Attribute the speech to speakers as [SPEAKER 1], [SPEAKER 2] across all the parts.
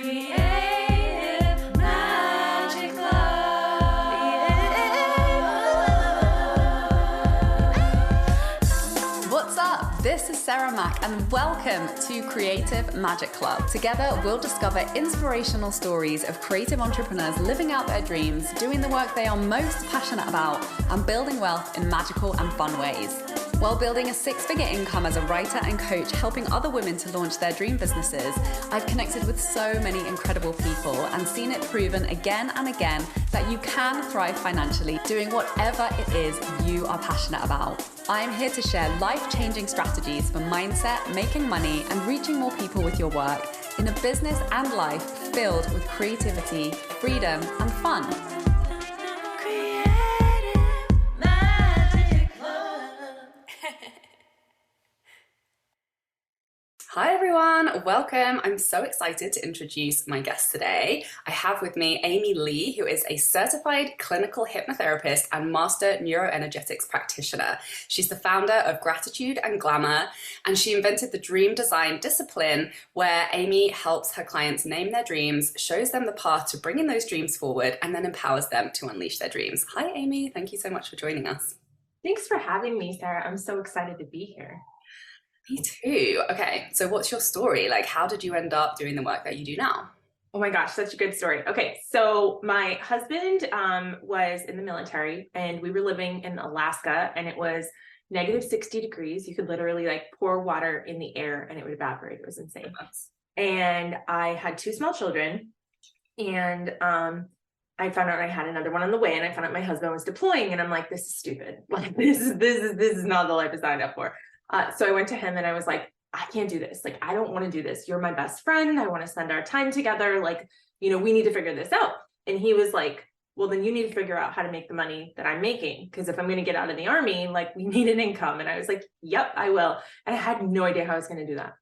[SPEAKER 1] Creative Magic Club. What's up? This is Sarah Mack and welcome to Creative Magic Club. Together, we'll discover inspirational stories of creative entrepreneurs living out their dreams, doing the work they are most passionate about, and building wealth in magical and fun ways. While building a six-figure income as a writer and coach, helping other women to launch their dream businesses, I've connected with so many incredible people and seen it proven again and again that you can thrive financially doing whatever it is you are passionate about. I'm here to share life-changing strategies for mindset, making money, and reaching more people with your work in a business and life filled with creativity, freedom, and fun. Hi everyone, welcome. I'm so excited to introduce my guest today. I have with me Amy Lee, who is a certified clinical hypnotherapist and master neuroenergetics practitioner. She's the founder of Gratitude and Glamour, and she invented the dream design discipline where Amy helps her clients name their dreams, shows them the path to bringing those dreams forward, and then empowers them to unleash their dreams. Hi Amy, thank you so much for joining us.
[SPEAKER 2] Thanks for having me, Sarah. I'm so excited to be here.
[SPEAKER 1] Me too. Okay, so what's your story? Like, how did you end up doing the work that you do now?
[SPEAKER 2] Oh my gosh, such a good story. Okay, so my husband was in the military and we were living in Alaska and it was negative 60 degrees. You could literally like pour water in the air and it would evaporate. It was insane. And I had two small children and I found out I had another one on the way and I found out my husband was deploying and I'm like, this is stupid. Like this is not the life I signed up for. So I went to him and I was like, I can't do this. Like, I don't want to do this. You're my best friend. I want to spend our time together. Like, we need to figure this out. And he was like, well, then you need to figure out how to make the money that I'm making. Because if I'm going to get out of the army, like we need an income. And I was like, yep, I will. And I had no idea how I was going to do that.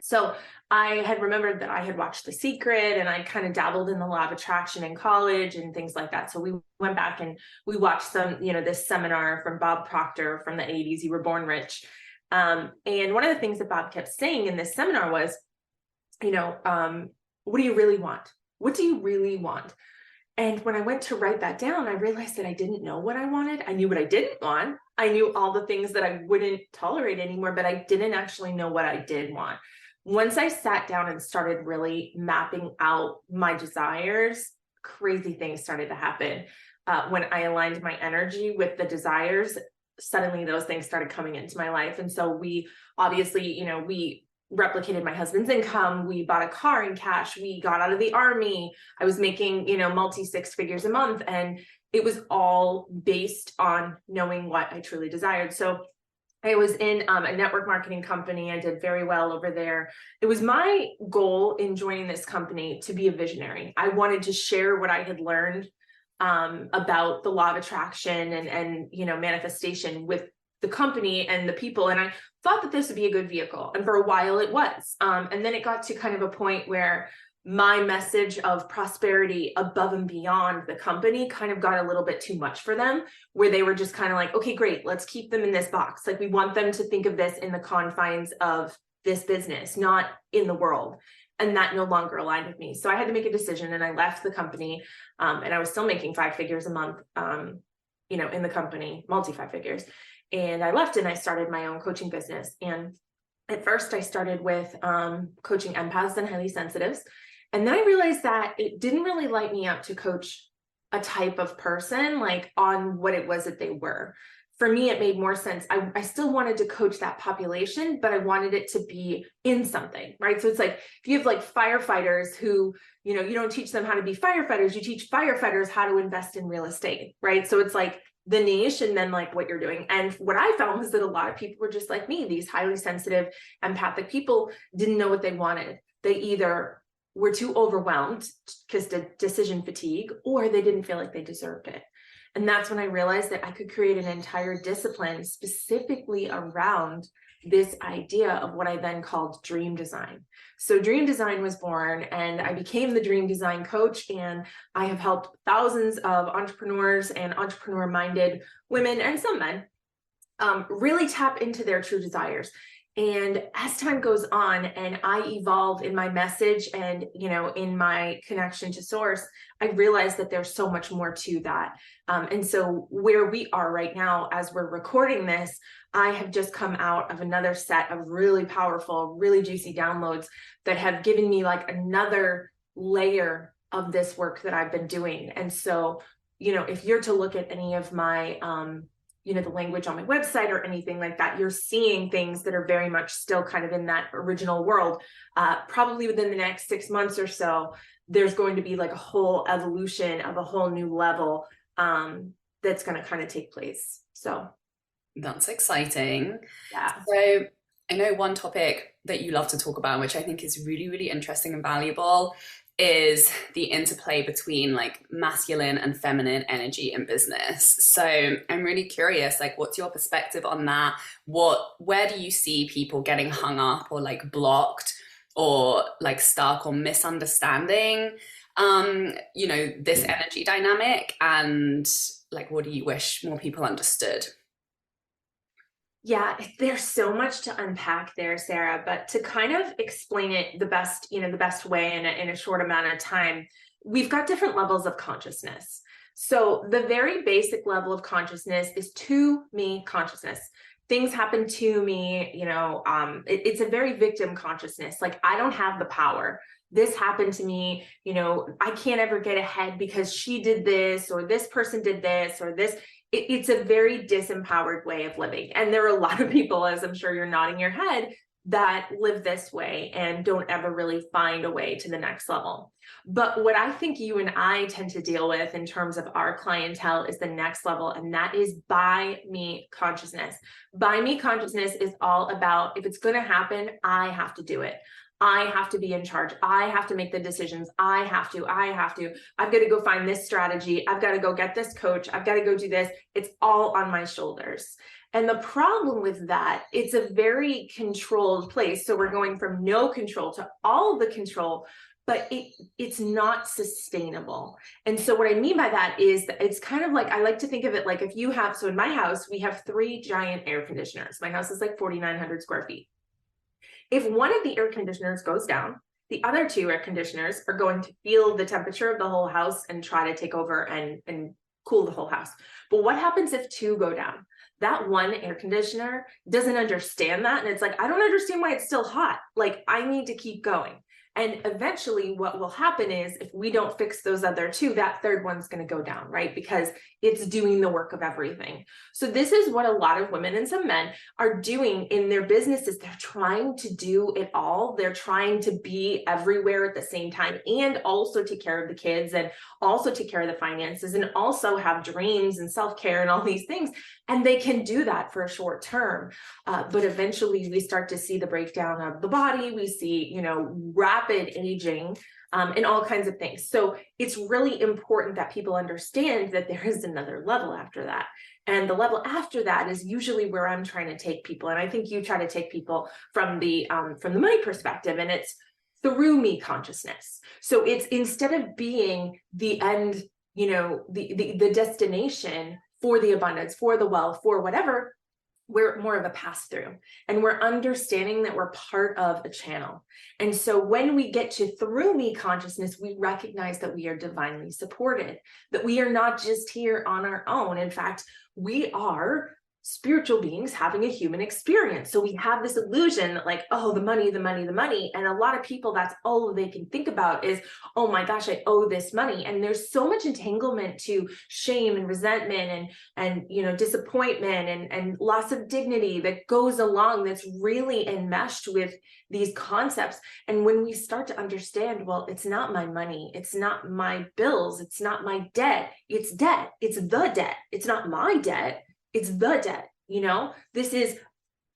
[SPEAKER 2] So I had remembered that I had watched The Secret and I kind of dabbled in the law of attraction in college and things like that. So we went back and we watched some, this seminar from Bob Proctor from the 80s, You Were Born Rich. And one of the things that Bob kept saying in this seminar was, what do you really want? What do you really want? And when I went to write that down, I realized that I didn't know what I wanted. I knew what I didn't want. I knew all the things that I wouldn't tolerate anymore, but I didn't actually know what I did want. Once I sat down and started really mapping out my desires, crazy things started to happen. When I aligned my energy with the desires, suddenly those things started coming into my life. And so we obviously, we replicated my husband's income. We bought a car in cash. We got out of the army. I was making, multi six figures a month. And it was all based on knowing what I truly desired. So I was in a network marketing company. I did very well over there. It was my goal in joining this company to be a visionary. I wanted to share what I had learned about the law of attraction and manifestation with the company and the people. And I thought that this would be a good vehicle. And for a while it was. And then it got to kind of a point where my message of prosperity above and beyond the company kind of got a little bit too much for them, where they were just kind of like, okay, great, let's keep them in this box. Like we want them to think of this in the confines of this business, not in the world. And that no longer aligned with me. So I had to make a decision and I left the company. And I was still making 5 figures a month, in the company, multi 5 figures. And I left and I started my own coaching business. And at first I started with coaching empaths and highly sensitives. And then I realized that it didn't really light me up to coach a type of person, like on what it was that they were. For me, it made more sense. I still wanted to coach that population, but I wanted it to be in something, right? So it's like, if you have like firefighters who, you don't teach them how to be firefighters, you teach firefighters how to invest in real estate, right? So it's like the niche and then like what you're doing. And what I found was that a lot of people were just like me. These highly sensitive, empathic people didn't know what they wanted. They either were too overwhelmed because the decision fatigue, or they didn't feel like they deserved it. And that's when I realized that I could create an entire discipline specifically around this idea of what I then called dream design. So dream design was born and I became the dream design coach, and I have helped thousands of entrepreneurs and entrepreneur-minded women and some men really tap into their true desires. And as time goes on and I evolve in my message and, in my connection to source, I realize that there's so much more to that. And so where we are right now, as we're recording this, I have just come out of another set of really powerful, really juicy downloads that have given me like another layer of this work that I've been doing. And so, if you're to look at any of my, the language on my website or anything like that, you're seeing things that are very much still kind of in that original world. Probably within the next 6 months or so, there's going to be like a whole evolution of a whole new level that's going to kind of take place. So
[SPEAKER 1] that's exciting.
[SPEAKER 2] Yeah.
[SPEAKER 1] So I know one topic that you love to talk about, which I think is really, really interesting and valuable, is the interplay between like masculine and feminine energy in business. So I'm really curious, like, what's your perspective on that? Where do you see people getting hung up or like blocked or like stuck or misunderstanding, this energy dynamic? And like, what do you wish more people understood?
[SPEAKER 2] Yeah, there's so much to unpack there, Sarah, but to kind of explain it the best way in a short amount of time, we've got different levels of consciousness. So the very basic level of consciousness is to me consciousness. Things happen to me, it's a very victim consciousness. Like, I don't have the power. This happened to me, I can't ever get ahead because she did this, or this person did this, or this. It's a very disempowered way of living. And there are a lot of people, as I'm sure you're nodding your head, that live this way and don't ever really find a way to the next level. But what I think you and I tend to deal with in terms of our clientele is the next level, and that is by me consciousness. By me consciousness is all about, if it's going to happen, I have to do it. I have to be in charge. I have to make the decisions. I've got to go find this strategy. I've got to go get this coach. I've got to go do this. It's all on my shoulders. And the problem with that, it's a very controlled place. So we're going from no control to all the control, but it's not sustainable. And so what I mean by that is that it's kind of like, I like to think of it like, if you have, so in my house, we have 3 giant air conditioners. My house is like 4,900 square feet. If one of the air conditioners goes down, the other 2 air conditioners are going to feel the temperature of the whole house and try to take over and cool the whole house. But what happens if 2 go down? That one air conditioner doesn't understand that. And it's like, I don't understand why it's still hot. Like, I need to keep going. And eventually what will happen is, if we don't fix those other 2, that third one's going to go down, right? Because it's doing the work of everything. So this is what a lot of women and some men are doing in their businesses. They're trying to do it all. They're trying to be everywhere at the same time, and also take care of the kids, and also take care of the finances, and also have dreams and self-care and all these things. And they can do that for a short term. But eventually we start to see the breakdown of the body. We see, rapid aging, and all kinds of things. So it's really important that people understand that there is another level after that. And the level after that is usually where I'm trying to take people. And I think you try to take people from the money perspective, and it's through me consciousness. So it's, instead of being the end, the destination for the abundance, for the wealth, for whatever, we're more of a pass through, and we're understanding that we're part of a channel. And so when we get to through me consciousness, we recognize that we are divinely supported, that we are not just here on our own. In fact, we are spiritual beings having a human experience. So we have this illusion that, like, oh, the money. And a lot of people, that's all they can think about is, oh my gosh, I owe this money. And there's so much entanglement to shame and resentment and disappointment and loss of dignity that goes along, that's really enmeshed with these concepts. And when we start to understand, well, it's not my money, it's not my bills, it's not my debt, it's debt, it's the debt, it's not my debt, it's the debt. This is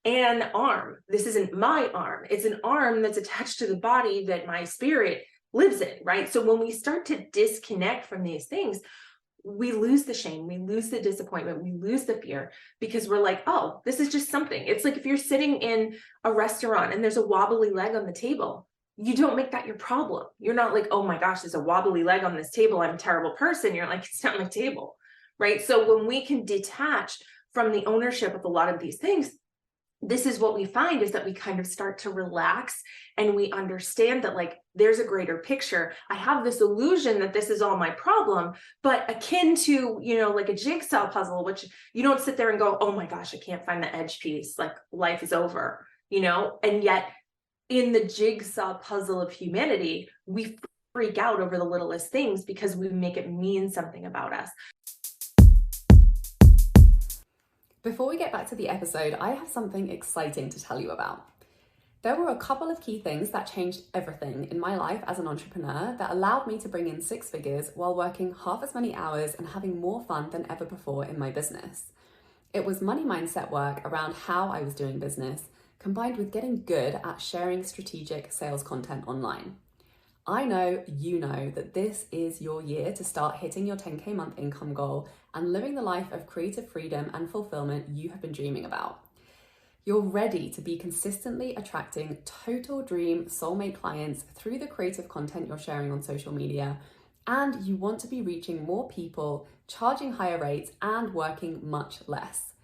[SPEAKER 2] an arm. This isn't my arm. It's an arm that's attached to the body that my spirit lives in, right? So when we start to disconnect from these things, we lose the shame, we lose the disappointment, we lose the fear, because we're like, oh, this is just something. It's like if you're sitting in a restaurant and there's a wobbly leg on the table, you don't make that your problem. You're not like, oh my gosh, there's a wobbly leg on this table, I'm a terrible person. You're like, it's not my table. Right? So when we can detach from the ownership of a lot of these things, this is what we find, is that we kind of start to relax and we understand that like there's a greater picture. I have this illusion that this is all my problem, but akin to, you know, like a jigsaw puzzle, which you don't sit there and go, oh my gosh, I can't find the edge piece, like life is over, you know? And yet in the jigsaw puzzle of humanity, we freak out over the littlest things because we make it mean something about us.
[SPEAKER 1] Before we get back to the episode, I have something exciting to tell you about. There were a couple of key things that changed everything in my life as an entrepreneur that allowed me to bring in 6 figures while working half as many hours and having more fun than ever before in my business. It was money mindset work around how I was doing business, combined with getting good at sharing strategic sales content online. I know you know that this is your year to start hitting your 10K month income goal and living the life of creative freedom and fulfillment you have been dreaming about. You're ready to be consistently attracting total dream soulmate clients through the creative content you're sharing on social media, and you want to be reaching more people, charging higher rates, and working much less.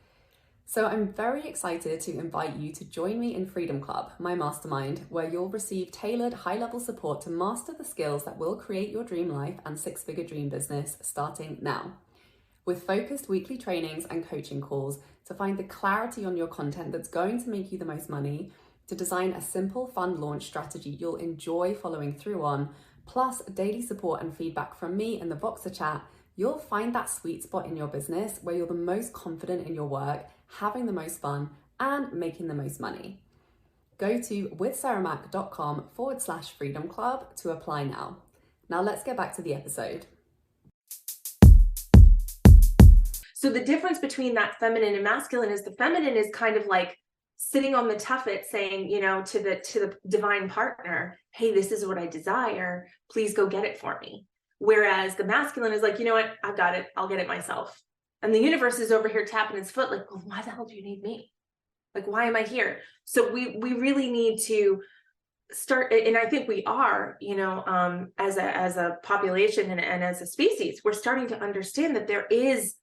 [SPEAKER 1] So I'm very excited to invite you to join me in Freedom Club, my mastermind, where you'll receive tailored high-level support to master the skills that will create your dream life and 6-figure dream business starting now. With focused weekly trainings and coaching calls to find the clarity on your content that's going to make you the most money, to design a simple, fun launch strategy you'll enjoy following through on, plus daily support and feedback from me in the Voxer chat, you'll find that sweet spot in your business where you're the most confident in your work, having the most fun, and making the most money. Go to withsarahmac.com/freedom club to apply now. Now let's get back to the episode.
[SPEAKER 2] So the difference between that feminine and masculine is the feminine is kind of like sitting on the tuffet saying, you know, to the divine partner, hey, this is what I desire. Please go get it for me. Whereas the masculine is like, you know what? I've got it. I'll get it myself. And the universe is over here tapping its foot like, well, why the hell do you need me? Like, why am I here? So we really need to start, and I think we are, you know, as a population and as a species, we're starting to understand that there is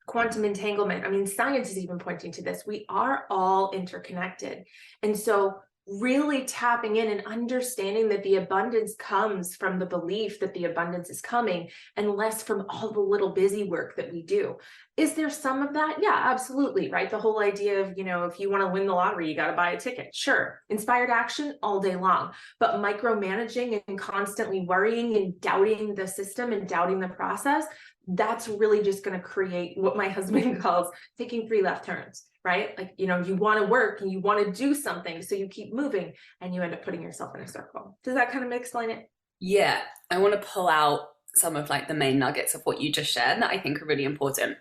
[SPEAKER 2] quantum entanglement. I mean, science is even pointing to this. We are all interconnected. And so really tapping in and understanding that the abundance comes from the belief that the abundance is coming and less from all the little busy work that we do. Is there some of that? Yeah, absolutely. Right. The whole idea of, you know, if you want to win the lottery, you got to buy a ticket. Sure. Inspired action all day long, but micromanaging and constantly worrying and doubting the system and doubting the process, that's really just going to create what my husband calls taking 3 left turns. Right? Like, you know, you want to work and you want to do something. So you keep moving and you end up putting yourself in a circle. Does that kind of explain it?
[SPEAKER 1] Yeah. I want to pull out some of like the main nuggets of what you just shared that I think are really important.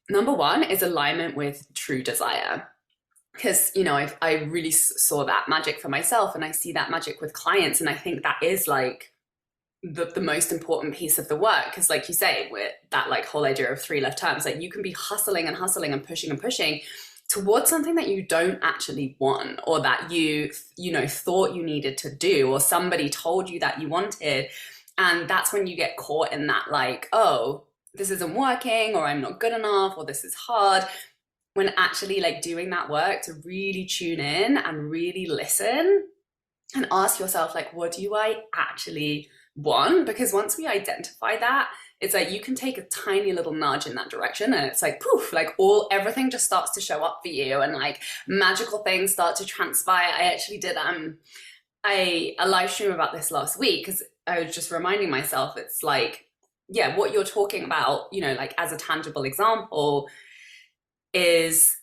[SPEAKER 1] Number 1 is alignment with true desire. Because, you know, I really saw that magic for myself and I see that magic with clients. And I think that is like the most important piece of the work. Because like you say, with that like whole idea of 3 left turns, like you can be hustling and pushing towards something that you don't actually want, or that you know, thought you needed to do, or somebody told you that you wanted. And that's when you get caught in that like, oh, this isn't working, or I'm not good enough, or this is hard. When actually like doing that work to really tune in and really listen and ask yourself, like, what do I actually want? Because once we identify that, it's like you can take a tiny little nudge in that direction and it's like poof, like everything just starts to show up for you and like magical things start to transpire. I actually did a live stream about this last week because I was just reminding myself, it's like, yeah, what you're talking about, you know, like as a tangible example is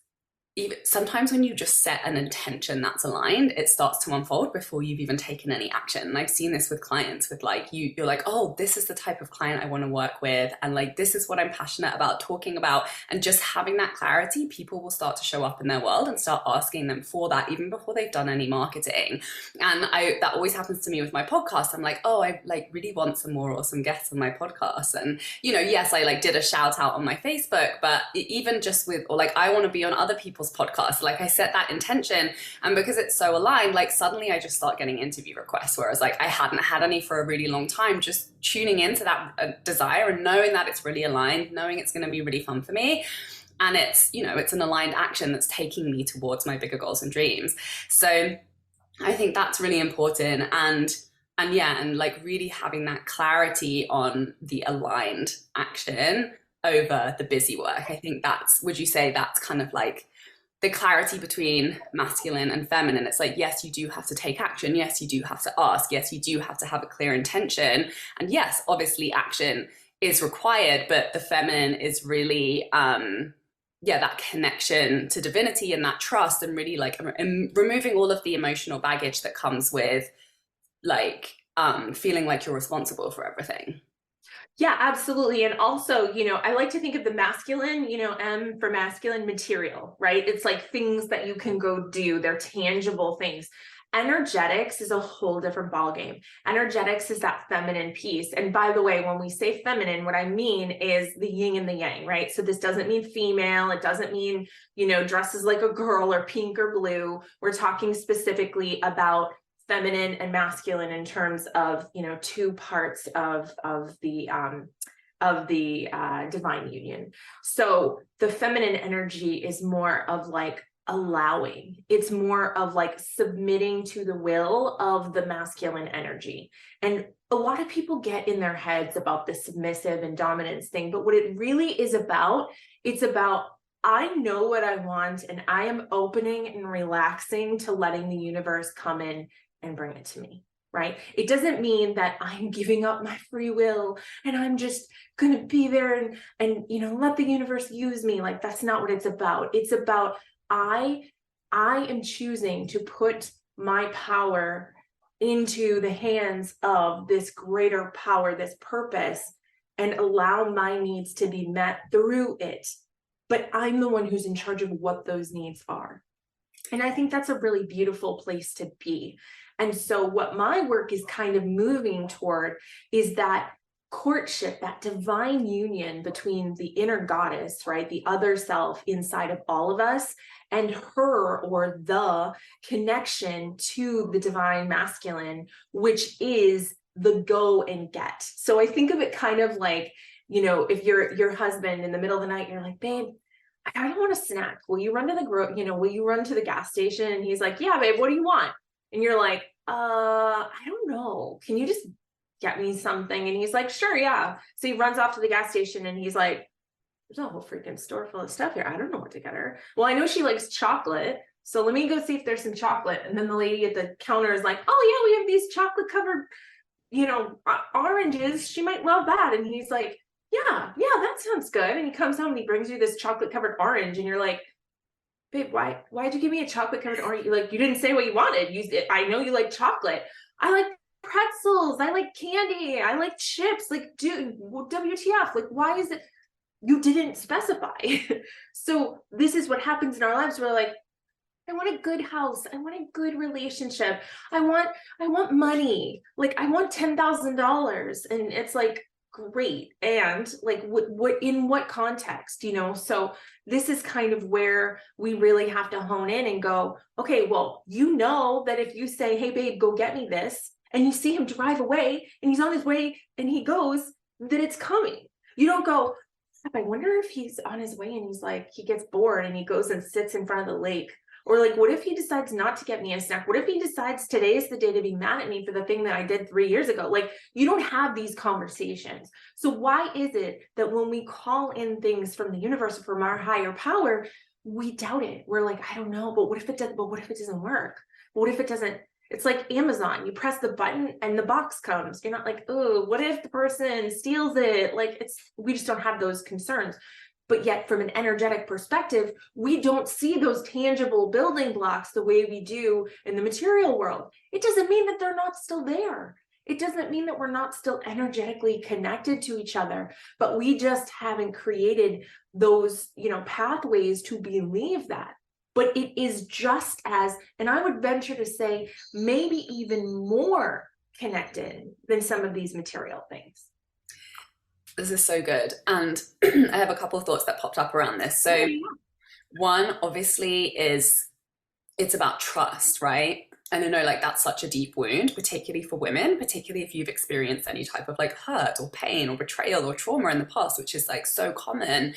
[SPEAKER 1] even sometimes when you just set an intention that's aligned, it starts to unfold before you've even taken any action. And I've seen this with clients with like, you're like, oh, this is the type of client I want to work with. And like, this is what I'm passionate about talking about. And just having that clarity, people will start to show up in their world and start asking them for that even before they've done any marketing. And that always happens to me with my podcast. I'm like, oh, I like really want some more awesome guests on my podcast. And, you know, yes, I like did a shout out on my Facebook, but even just with, or like, I want to be on other people's podcast, like I set that intention, and because it's so aligned, like suddenly I just start getting interview requests, whereas like I hadn't had any for a really long time. Just tuning into that desire and knowing that it's really aligned, knowing it's going to be really fun for me, And it's, you know, it's an aligned action that's taking me towards my bigger goals and dreams. So I think that's really important. And yeah, and like really having that clarity on the aligned action over the busy work. I think that's, would you say that's kind of like the clarity between masculine and feminine? It's like, yes, you do have to take action. Yes, you do have to ask. Yes, you do have to have a clear intention. And yes, obviously action is required, but the feminine is really, yeah, that connection to divinity and that trust, and really like removing all of the emotional baggage that comes with like feeling like you're responsible for everything.
[SPEAKER 2] Yeah, absolutely. And also, I like to think of the masculine, M for masculine, material, right? It's like things that you can go do. They're tangible things. Energetics is a whole different ballgame. Energetics is that feminine piece. And by the way, when we say feminine, what I mean is the yin and the yang, right? So this doesn't mean female. It doesn't mean, dresses like a girl or pink or blue. We're talking specifically about feminine and masculine in terms of, two parts of the divine union. So the feminine energy is more of like allowing. It's more of like submitting to the will of the masculine energy. And a lot of people get in their heads about the submissive and dominance thing, but what it really is about, it's about, I know what I want, and I am opening and relaxing to letting the universe come in and bring it to me, right? It doesn't mean that I'm giving up my free will and I'm just going to be there and let the universe use me. Like, that's not what it's about. It's about, I am choosing to put my power into the hands of this greater power, this purpose, and allow my needs to be met through it. But I'm the one who's in charge of what those needs are. And I think that's a really beautiful place to be. And so what my work is kind of moving toward is that courtship, that divine union between the inner goddess, right? The other self inside of all of us, and her, or the connection to the divine masculine, which is the go and get. So I think of it kind of like, if your husband in the middle of the night, you're like, babe, I kind of want a snack. Will you run to will you run to the gas station? And he's like, yeah, babe, what do you want? And you're like, I don't know. Can you just get me something? And he's like, sure, yeah. So he runs off to the gas station and he's like, there's a whole freaking store full of stuff here. I don't know what to get her. Well, I know she likes chocolate, so let me go see if there's some chocolate. And then the lady at the counter is like, oh yeah, we have these chocolate covered, oranges. She might love that. And he's like, yeah, that sounds good. And he comes home and he brings you this chocolate covered orange. And you're like, babe, why'd you give me a chocolate covered orange? You didn't say what you wanted. I know you like chocolate. I like pretzels. I like candy. I like chips. Like, dude, WTF? Like, why is it? You didn't specify. So this is what happens in our lives. We're like, I want a good house. I want a good relationship. I want money. Like, I want $10,000. And it's like, great. And like, what in what context, So this is kind of where we really have to hone in and go, okay, well, that if you say, hey, babe, go get me this, and you see him drive away and he's on his way and he goes, that it's coming. You don't go, I wonder if he's on his way and he's like, he gets bored and he goes and sits in front of the lake. Or like, what if he decides not to get me a snack? What if he decides today is the day to be mad at me for the thing that I did 3 years ago? Like, you don't have these conversations. So why is it that when we call in things from the universe, from our higher power, we doubt it? We're like, I don't know, but what if it does? But what if it doesn't work? What if it doesn't? It's like Amazon. You press the button and the box comes. You're not like, oh, what if the person steals it? Like, we just don't have those concerns. But yet from an energetic perspective, we don't see those tangible building blocks the way we do in the material world. It doesn't mean that they're not still there. It doesn't mean that we're not still energetically connected to each other, but we just haven't created those, pathways to believe that. But it is just as, and I would venture to say, maybe even more connected than some of these material things.
[SPEAKER 1] This is so good. And I have a couple of thoughts that popped up around this. So one, obviously, is it's about trust, right? And I know like that's such a deep wound, particularly for women, particularly if you've experienced any type of like hurt or pain or betrayal or trauma in the past, which is like so common.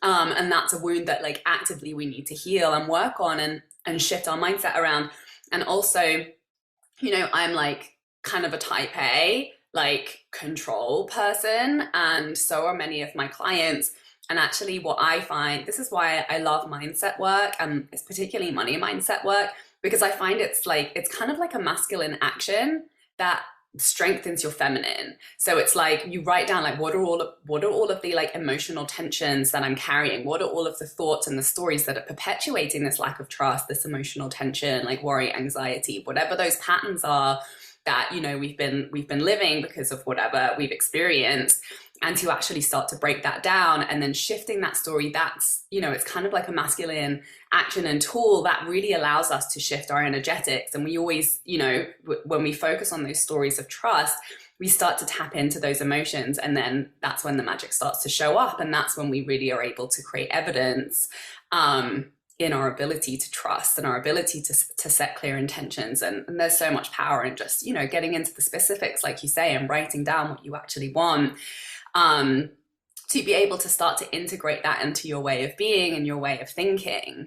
[SPEAKER 1] And that's a wound that like actively we need to heal and work on and shift our mindset around. And also, you know, I'm like kind of a type A, like control person. And so are many of my clients. And actually what I find, this is why I love mindset work, and it's particularly money mindset work, because I find it's kind of like a masculine action that strengthens your feminine. So it's like you write down like what are all of the like emotional tensions that I'm carrying? What are all of the thoughts and the stories that are perpetuating this lack of trust, this emotional tension, like worry, anxiety, whatever those patterns are that, you know, we've been living because of whatever we've experienced. And to actually start to break that down and then shifting that story, that's, you know, it's kind of like a masculine action and tool that really allows us to shift our energetics. And we always, you know, when we focus on those stories of trust, we start to tap into those emotions. And then that's when the magic starts to show up. And that's when we really are able to create evidence in our ability to trust and our ability to set clear intentions. And there's so much power in just, you know, getting into the specifics, like you say, and writing down what you actually want. To be able to start to integrate that into your way of being and your way of thinking.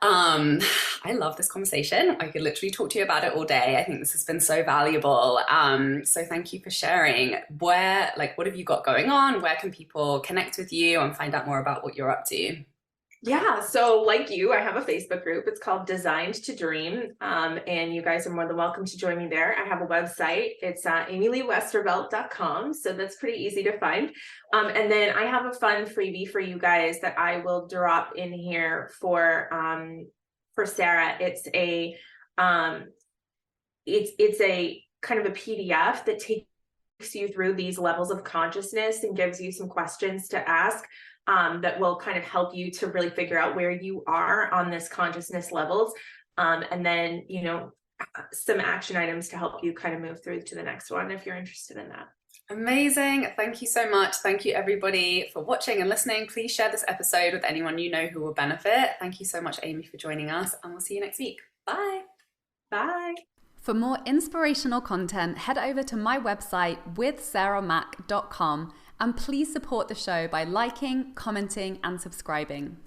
[SPEAKER 1] I love this conversation. I could literally talk to you about it all day. I think this has been so valuable. So thank you for sharing. What have you got going on? Where can people connect with you and find out more about what you're up to?
[SPEAKER 2] Yeah, so like you, I have a Facebook group. It's called Designed to Dream, and you guys are more than welcome to join me there. I have a website. It's amyleewestervelt.com, so that's pretty easy to find. And then I have a fun freebie for you guys that I will drop in here for Sarah. It's a it's a kind of a PDF that takes you through these levels of consciousness and gives you some questions to ask. That will kind of help you to really figure out where you are on this consciousness levels. And then, you know, some action items to help you kind of move through to the next one if you're interested in that.
[SPEAKER 1] Amazing. Thank you so much. Thank you everybody for watching and listening. Please share this episode with anyone you know who will benefit. Thank you so much, Amy, for joining us, and we'll see you next week. Bye.
[SPEAKER 2] Bye.
[SPEAKER 1] For more inspirational content, head over to my website withsarahmac.com. And please support the show by liking, commenting, and subscribing.